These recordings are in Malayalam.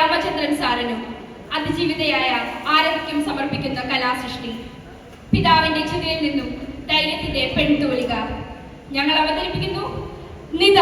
രാമചന്ദ്രൻ സാറിനും അതിജീവിതയായ ആരതിക്കും സമർപ്പിക്കുന്ന കലാസൃഷ്ടി. പിതാവിന്റെ ചിതയിൽ നിന്നും ധൈര്യത്തിന്റെ പെൺതൂലിക ഞങ്ങൾ അവതരിപ്പിക്കുന്നു നിത.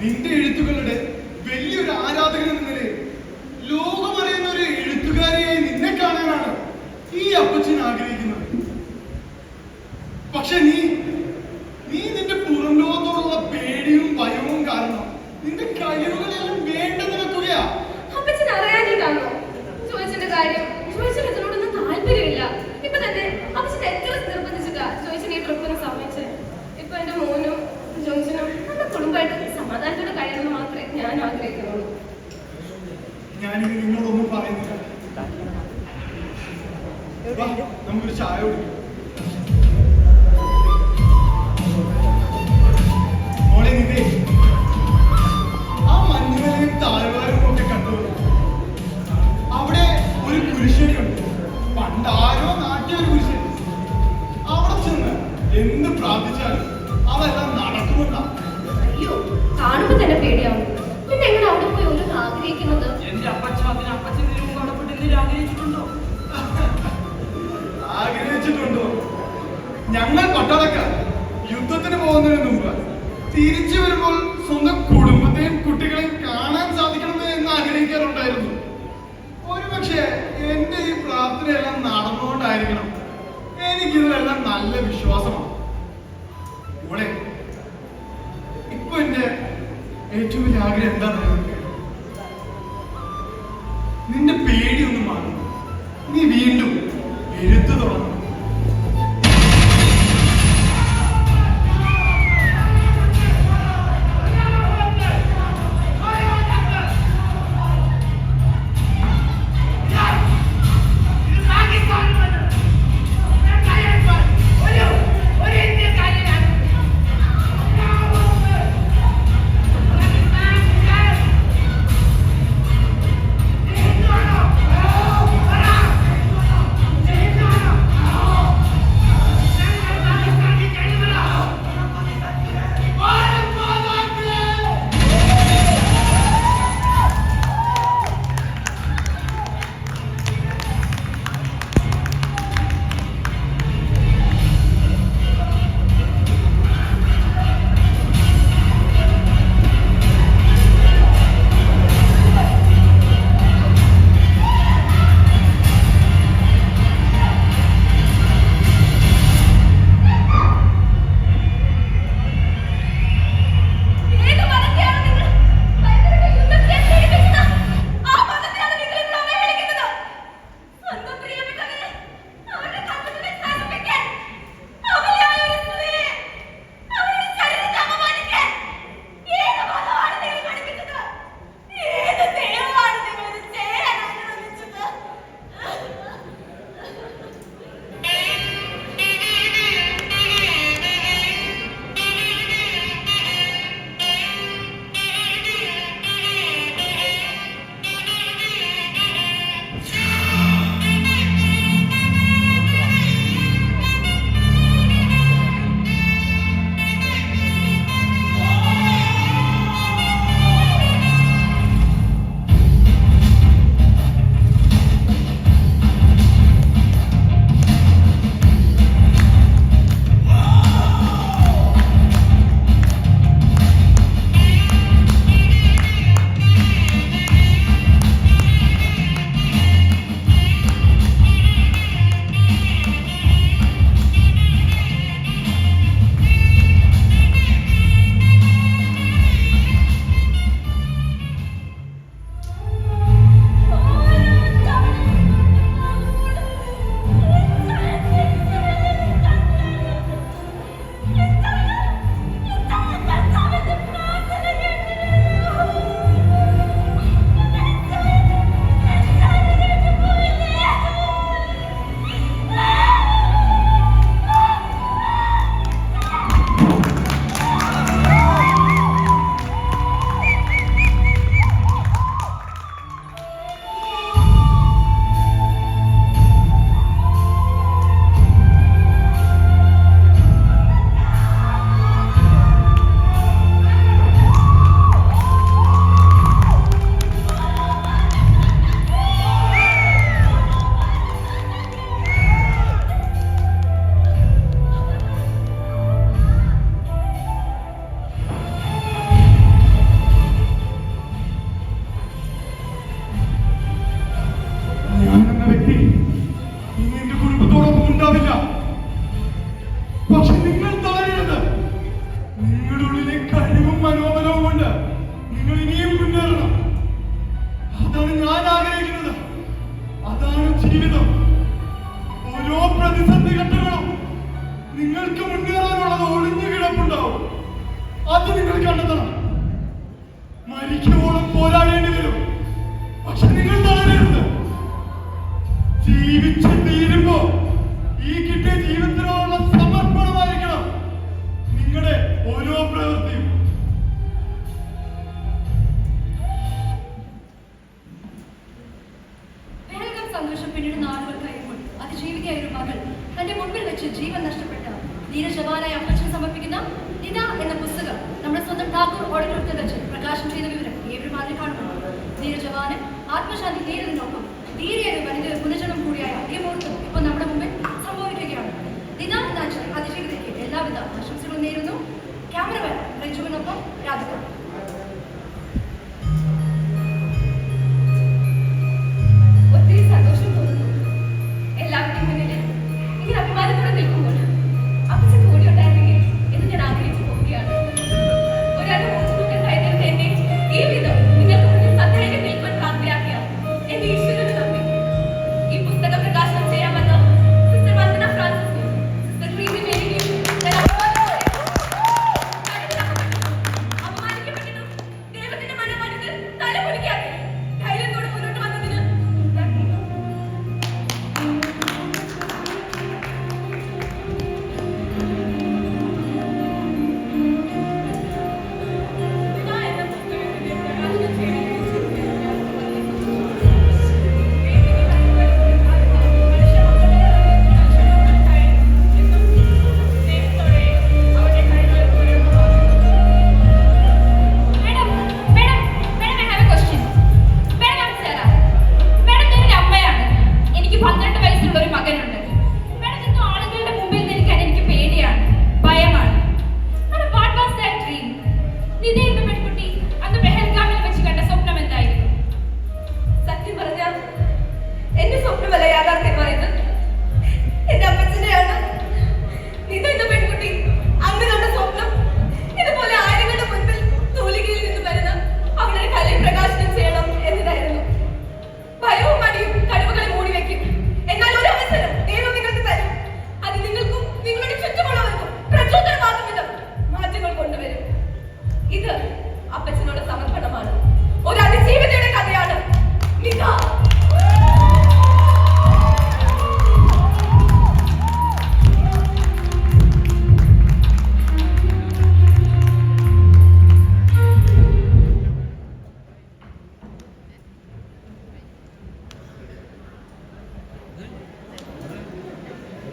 നിന്റെ എഴുത്തുകളുടെ വലിയൊരു ആരാധകൻ എന്ന നിലയിൽ ലോകമറിയുന്ന ഒരു എഴുത്തുകാരിയായി നിന്നെ കാണാനാണ് ഈ അപ്പച്ചൻ ആഗ്രഹിക്കുന്നത്. പക്ഷെ നീ നിന്റെ പുറം ലോകത്തോടുള്ള പേടിയും ഭയവും കാരണം നിന്റെ കഴിവുകളെല്ലാം വേണ്ടെന്ന് വെക്കുകയാ. അപ്പച്ചൻ അറിയാനിട്ടാണോ ചോദിച്ചതിന്റെ കാര്യം? ചോദിച്ചതിന് ഇതിനോടൊന്നും താല്പര്യമില്ല. ഇപ്പൊ തന്നെ അപ്പച്ചൻ എത്ര നിർബന്ധിച്ചിട്ടാ ചോദിച്ചതിന് ഈ ട്രിപ്പിന് സമ്മതിച്ചത്. ഇപ്പൊ എന്റെ മോനും ജോൺസനും നമ്മുടെ കുടുംബമായിട്ട് സമാധാനത്തോടെ കഴിയണമെന്ന് മാത്രമേ ഞാൻ ആഗ്രഹിക്കുന്നുള്ളൂ. ഞാനിത് നിങ്ങളൊന്നും പറയുന്നില്ല. നമുക്കൊരു ചായ കുടിക്കാം. മോളെ നിതേ, ആ മഞ്ഞുമലയും താഴ്വാരും ഒക്കെ കണ്ടു. അവിടെ ഒരു കുരിശടിയുണ്ട്. പണ്ടാരോ നാട്ടിയ ഒരു കുരിശടി. അവിടെ ചെന്ന് എന്ത് പ്രാർത്ഥിച്ചാലും അതെല്ലാം നടക്കുമെന്നാ. അയ്യോ, കാണുമ്പോ തന്നെ പേടിയാവും. പിന്നെ എങ്ങനെ അവിടെ പോയി ഒരു ആഗ്രഹിക്കുന്നത്? എന്റെ അപ്പച്ചൻ ആഗ്രഹിച്ചിട്ടുണ്ടോ? ആഗ്രഹിച്ചിട്ടുണ്ടോ? ഞങ്ങൾ പട്ടാളക്കാർ യുദ്ധത്തിന് പോകുന്നതിന് മുമ്പ് തിരിച്ചു വരുമ്പോൾ സ്വന്തം കുടുംബത്തെയും കുട്ടികളെയും കാണാൻ സാധിക്കണമെന്ന് എന്ന് ആഗ്രഹിക്കാറുണ്ടായിരുന്നു. ഒരുപക്ഷെ എന്റെ ഈ പ്രാർത്ഥനയെല്ലാം നടന്നുകൊണ്ടായിരിക്കണം എനിക്കിതിലെല്ലാം നല്ല വിശ്വാസമാണ്. മോളെ, ഇപ്പൊ എന്റെ ഏറ്റവും വലിയ ആഗ്രഹം എന്താണെന്ന് നിന്റെ പേടിയൊന്നും മാറും. നീ വീണ്ടും എഴുത്തു തുടങ്ങും. ജീവിതം. ഓരോ പ്രതിസന്ധി ഘട്ടങ്ങളും നിങ്ങൾക്ക് മുന്നേറാനുള്ളത് ഒളിഞ്ഞു കിടപ്പുണ്ടാവും. അത് നിങ്ങൾ കണ്ടെത്തണം. മരിക്കുവോളം പോരാടേണ്ടി വരും. പക്ഷെ നിങ്ങൾ തളരരുത്. ജീവിച്ച് തീരുമ്പോ ഈ കിട്ടിയ ജീവിതത്തിനുള്ള സമർപ്പണമായിരിക്കണം നിങ്ങളുടെ ഓരോ പ്രവൃത്തിയും. സന്തോഷം പിന്നീട് നാളുകൾ കഴിയുമ്പോൾ അതിജീവിതയായ ഒരു മകൾ തന്റെ മുൻപിൽ വെച്ച് ജീവൻ നഷ്ടപ്പെട്ട ധീരജവാനായ അപ്പച്ചന് സമർപ്പിക്കുന്ന നിത എന്ന പുസ്തകം നമ്മുടെ സ്വന്തം ഠാക്കൂർ ഓഡിറ്റോറിയത്തിൽ വെച്ച് പ്രകാശനം ചെയ്ത വിവരം ഏവരും ആദ്യം കാണുന്നു. ധീരജവാന് ആത്മശാന്തി നേരിടുന്ന